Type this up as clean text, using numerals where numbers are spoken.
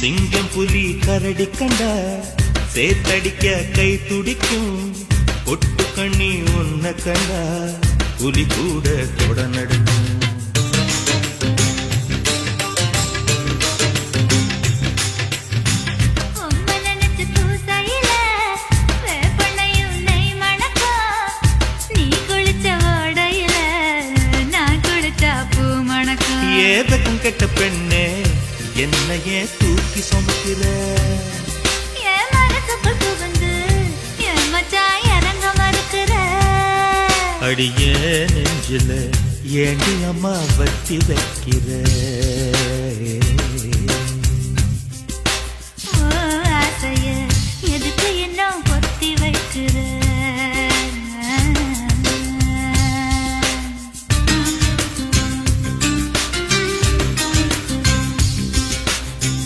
சிங்கம் புலி கரடி கண்டா சேத்தடிக்க கை துடிக்கும் ஒட்டு கண்ணி உன்ன கண்டா புலி கூட தொட நடுக்கும் ஏதக்கும் கெட்ட பெண்ணே என்னையே தூக்கி சுமக்கிற என் மனசுக்குள் புகுந்து என் மச்சான் இறங்க மறுக்கிற அடியே நெஞ்சில ஏண்டி அம்மா வட்டி வைக்கிற